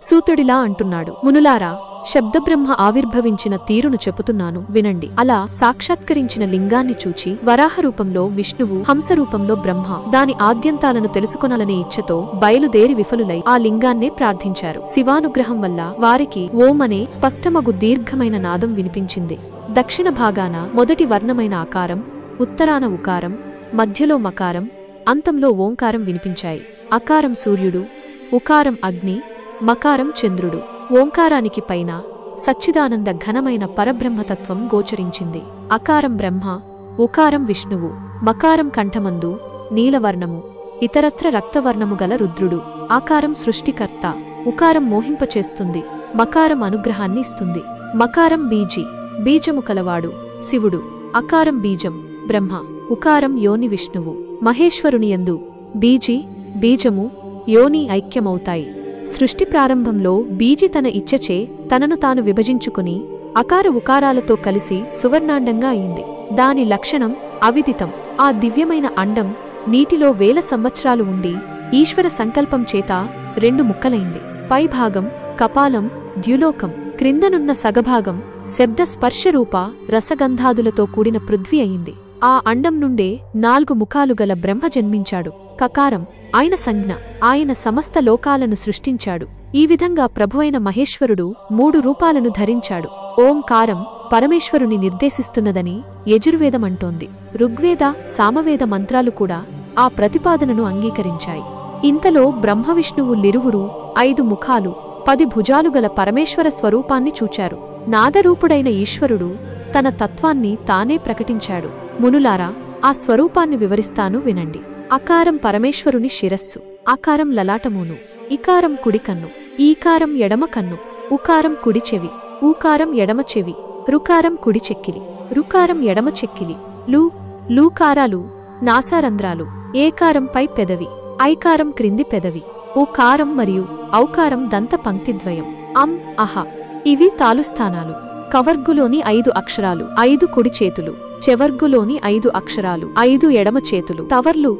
సూతుడిలా అంటున్నాడు, మునులారా, శబ్దబ్రహ్మ ఆవిర్భవించిన తీరును చెబుతున్నాను వినండి. అలా సాక్షాత్కరించిన లింగాన్ని చూచి వరాహరూపంలో విష్ణువు, హంసరూపంలో బ్రహ్మ దాని ఆద్యంతాలను తెలుసుకొనాలనే ఇచ్ఛతో బయలుదేరి విఫలులై ఆ లింగాన్నే ప్రార్థించారు. శివానుగ్రహం వల్ల వారికి ఓం అనే స్పష్టమగు దీర్ఘమైన నాదం వినిపించింది. దక్షిణ భాగాన మొదటి వర్ణమైన ఆకారం, ఉత్తరాన ఉకారం, మధ్యలో మకారం, అంతంలో ఓంకారం వినిపించాయి. అకారం సూర్యుడు, ఉకారం అగ్ని, మకారం చంద్రుడు. ఓంకారానికి పైన సచ్చిదానంద ఘనమైన పరబ్రహ్మతత్వం గోచరించింది. అకారం బ్రహ్మ, ఉకారం విష్ణువు, మకారం కంఠమందు నీలవర్ణము, ఇతరత్ర రక్తవర్ణము గల రుద్రుడు. ఆకారం సృష్టికర్త, ఉకారం మోహింపచేస్తుంది, మకారం అనుగ్రహాన్ని ఇస్తుంది. మకారం బీజి, బీజము కలవాడు శివుడు. అకారం బీజం బ్రహ్మ, ఉకారం యోని విష్ణువు. మహేశ్వరునియందు బీజి, బీజము, యోని ఐక్యమవుతాయి. సృష్టి ప్రారంభంలో బీజి తన ఇచ్ఛచే తనను తాను విభజించుకుని అకార ఉకారాలతో కలిసి సువర్ణాండంగా అయింది. దాని లక్షణం అవిదితం. ఆ దివ్యమైన అండం నీటిలో వేల సంవత్సరాలు ఉండి ఈశ్వర సంకల్పం చేత 2 ముక్కలైంది. పైభాగం కపాలం ద్యులోకం, క్రిందనున్న సగభాగం శబ్ద స్పర్శరూప రసగంధాదులతో కూడిన పృథ్వీ అయింది. ఆ అండం నుండే 4 ముఖాలు గల బ్రహ్మ జన్మించాడు. కకారం ఆయన సంజ్ఞ, ఆయన సమస్త లోకాలను సృష్టించాడు. ఈ విధంగా ప్రభువైన మహేశ్వరుడు 3 రూపాలను ధరించాడు. ఓంకారం పరమేశ్వరుని నిర్దేశిస్తున్నదని యజుర్వేదమంటోంది. ఋగ్వేద, సామవేద మంత్రాలు కూడా ఆ ప్రతిపాదనను అంగీకరించాయి. ఇంతలో బ్రహ్మవిష్ణువులిరువురూ 5 ముఖాలు 10 భుజాలు గల పరమేశ్వర స్వరూపాన్ని చూచారు. నాదరూపుడైన ఈశ్వరుడు తన తత్వాన్ని తానే ప్రకటించాడు. మునులారా, ఆ స్వరూపాన్ని వివరిస్తాను వినండి. అకారం పరమేశ్వరుని శిరస్సు, ఆకారం లలాటమూను, ఇకారం కుడికన్ను, ఈకారం ఎడమ కన్ను, ఉకారం కుడి చెవి, ఊకారం ఎడమ చెవి, రుకారం కుడి చెక్కిలి, రుకారం ఎడమ చెక్కిలి, లూకారాలు నాసారంధ్రాలు, ఏకారం పై పెదవి, ఐకారం క్రింది పెదవి, ఊకారం మరియు ఔకారం దంత పంక్తిద్వయం, అహ ఇవి తాలుస్థానాలు. కవర్గులోని 5 అక్షరాలు 5 కుడి చేతులు, చెవర్గులోని 5 అక్షరాలు 5 ఎడమ చేతులు,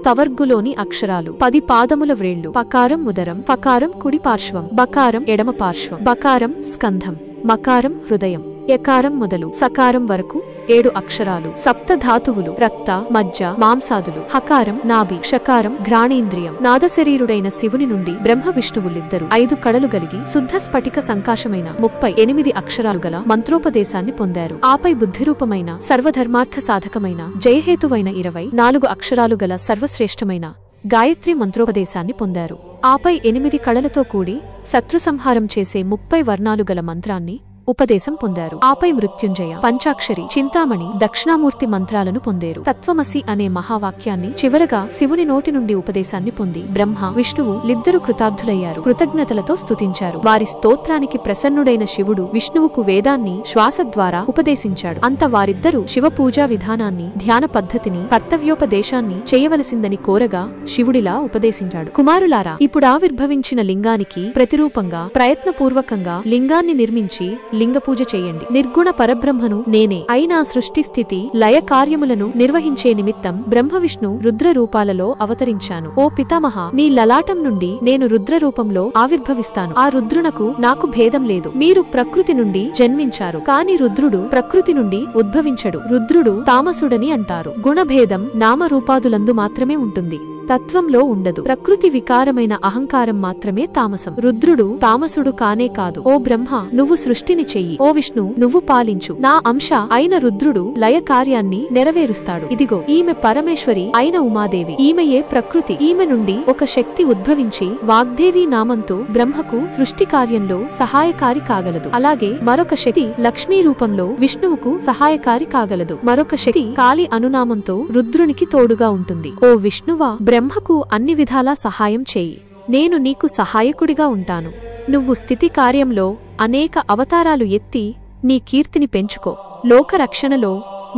తవర్గులోని అక్షరాలు 10 పాదముల వ్రేళ్లు. పకారం ఉదరం, పకారం కుడి పార్శ్వం, బకారం ఎడమ పార్శ్వం, బకారం స్కంధం, మకారం హృదయం, యకారం మొదలు సకారం వరకు 7 అక్షరాలు, సప్తధాతువులు రక్త, మజ్జ, మాంసాదులు. హకారం నాభి, షకారం ఘ్రాణేంద్రియం. నాదశరీరుడైన శివుని నుండి బ్రహ్మ విష్ణువులిద్దరూ 5 కళలు గలిగి శుద్ధ స్ఫటిక సంకాశమైన 38 అక్షరాలు గల మంత్రోపదేశాన్ని పొందారు. ఆపై బుద్ధిరూపమైన సర్వధర్మార్థ సాధకమైన జయహేతువైన 24 అక్షరాలు గల సర్వశ్రేష్టమైన గాయత్రి మంత్రోపదేశాన్ని పొందారు. ఆపై 8 కళలతో కూడి శత్రుసంహారం చేసే 30 వర్ణాలు గల మంత్రాన్ని ఉపదేశం పొందారు. ఆపై మృత్యుంజయ, పంచాక్షరి, చింతామణి, దక్షిణామూర్తి మంత్రాలను పొందేరు. తత్వమసి అనే మహావాక్యాన్ని చివరగా శివుని నోటి నుండి ఉపదేశాన్ని పొంది బ్రహ్మ, విష్ణువు లిద్దరు కృతార్థులయ్యారు. కృతజ్ఞతలతో స్తుతించారు. వారి స్తోత్రానికి ప్రసన్నుడైన శివుడు విష్ణువుకు వేదాన్ని శ్వాస ద్వారా ఉపదేశించాడు. అంత వారిద్దరూ శివ పూజా విధానాన్ని, ధ్యాన పద్ధతిని, కర్తవ్యోపదేశాన్ని చేయవలసిందని కోరగా శివుడిలా ఉపదేశించాడు. కుమారులారా, ఇప్పుడావిర్భవించిన లింగానికి ప్రతిరూపంగా ప్రయత్నపూర్వకంగా లింగాన్ని నిర్మించి లింగపూజ చేయండి. నిర్గుణ పరబ్రహ్మను నేనే అయినా సృష్టి స్థితి లయ కార్యములను నిర్వహించే నిమిత్తం బ్రహ్మవిష్ణు రుద్ర రూపాలలో అవతరించాను. ఓ పితామహ, నీ లలాటం నుండి నేను రుద్ర రూపంలో ఆవిర్భవిస్తాను. ఆ రుద్రునకు నాకు భేదం లేదు. మీరు ప్రకృతి నుండి జన్మించారు, కాని రుద్రుడు ప్రకృతి నుండి ఉద్భవించడు. రుద్రుడు తామసుడని అంటారు. గుణభేదం నామరూపాదులందు మాత్రమే ఉంటుంది, తత్వంలో ఉండదు. ప్రకృతి వికారమైన అహంకారం మాత్రమే తామసం. రుద్రుడు తామసుడు కానే కాదు. ఓ బ్రహ్మ, నువ్వు సృష్టిని చెయ్యి. ఓ విష్ణు, నువ్వు పాలించు. నా అంశ అయిన రుద్రుడు లయ కార్యాన్ని నెరవేరుస్తాడు. ఇదిగో ఈమె పరమేశ్వరి అయిన ఉమాదేవి. ఈమెయే ప్రకృతి. ఈమె నుండి ఒక శక్తి ఉద్భవించి వాగ్దేవి నామంతో బ్రహ్మకు సృష్టి కార్యంలో సహాయకారి కాగలదు. అలాగే మరొక శక్తి లక్ష్మీ రూపంలో విష్ణువుకు సహాయకారి కాగలదు. మరొక శక్తి కాళి అనునామంతో రుద్రునికి తోడుగా ఉంటుంది. ఓ విష్ణువా, బ్రహ్మకు అన్ని విధాలా సహాయం చేయి. నేను నీకు సహాయకుడిగా ఉంటాను. నువ్వు స్థితి కార్యంలో అనేక అవతారాలు ఎత్తి నీ కీర్తిని పెంచుకో. లోకరక్షణలో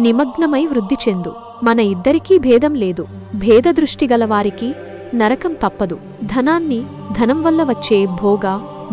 నిమగ్నమై వృద్ధి చెందు. మన ఇద్దరికీ భేదం లేదు. భేదదృష్టి గలవారికి నరకం తప్పదు. ధనాన్ని, ధనం వల్ల వచ్చే భోగ,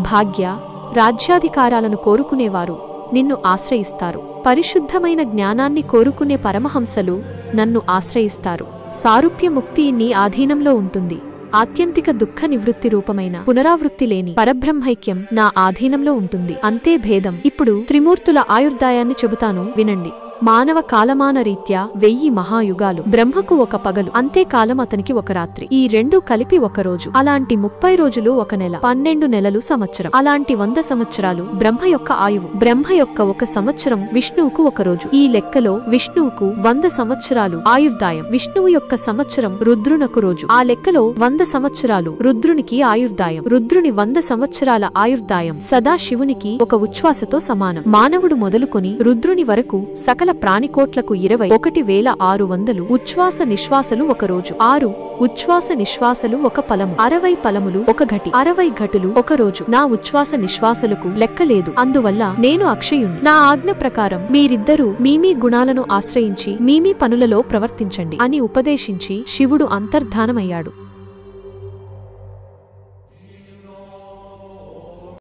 భాగ్య, రాజ్యాధికారాలను కోరుకునేవారు నిన్ను ఆశ్రయిస్తారు. పరిశుద్ధమైన జ్ఞానాన్ని కోరుకునే పరమహంసలు నన్ను ఆశ్రయిస్తారు. సారూప్య ముక్తి నీ ఆధీనంలో ఉంటుంది. ఆత్యంతిక దుఃఖ నివృత్తి రూపమైన పునరావృత్తి లేని పరబ్రహ్మైక్యం నా ఆధీనంలో ఉంటుంది. అంతే భేదం. ఇప్పుడు త్రిమూర్తుల ఆయుర్దాయాన్ని చెబుతాను వినండి. మానవ కాలమాన రీత్యా 1000 మహాయుగాలు, బ్రహ్మకు ఒక పగలు, అంతే కాలం అతనికి ఒక రాత్రి. ఈ రెండూ కలిపి ఒక రోజు. అలాంటి 30 రోజులు ఒక నెల, 12 నెలలు సంవత్సరం. అలాంటి 100 సంవత్సరాలు బ్రహ్మ యొక్క ఆయువు. బ్రహ్మ యొక్క ఒక సంవత్సరం విష్ణువుకు ఒక రోజు. ఈ లెక్కలో విష్ణువుకు 100 సంవత్సరాలు ఆయుర్దాయం. విష్ణువు యొక్క సంవత్సరం రుద్రునకు రోజు. ఆ లెక్కలో 100 సంవత్సరాలు రుద్రునికి ఆయుర్దాయం. రుద్రుని 100 సంవత్సరాల ఆయుర్దాయం సదా శివునికి ఒక ఉచ్ఛ్వాసతో సమానం. మానవుడు మొదలుకొని రుద్రుని వరకు సకల ప్రాణికోట్లకు 21,600 ఉచ్ఛ్వాస నిశ్వాసలు ఒక రోజు. 6 ఉచ్ఛ్వాస నిశ్వాసలు ఒక పలము. 60 పలములు ఒక ఘటి. 60 ఘటులు ఒక రోజు. నా ఉచ్ఛ్వాస నిశ్వాసలకు లెక్కలేదు. అందువల్ల నేను అక్షయుణ్ణి. నా ఆజ్ఞ ప్రకారం మీరిద్దరూ మీ గుణాలను ఆశ్రయించి మీ పనులలో ప్రవర్తించండి అని ఉపదేశించి శివుడు అంతర్ధానమయ్యాడు.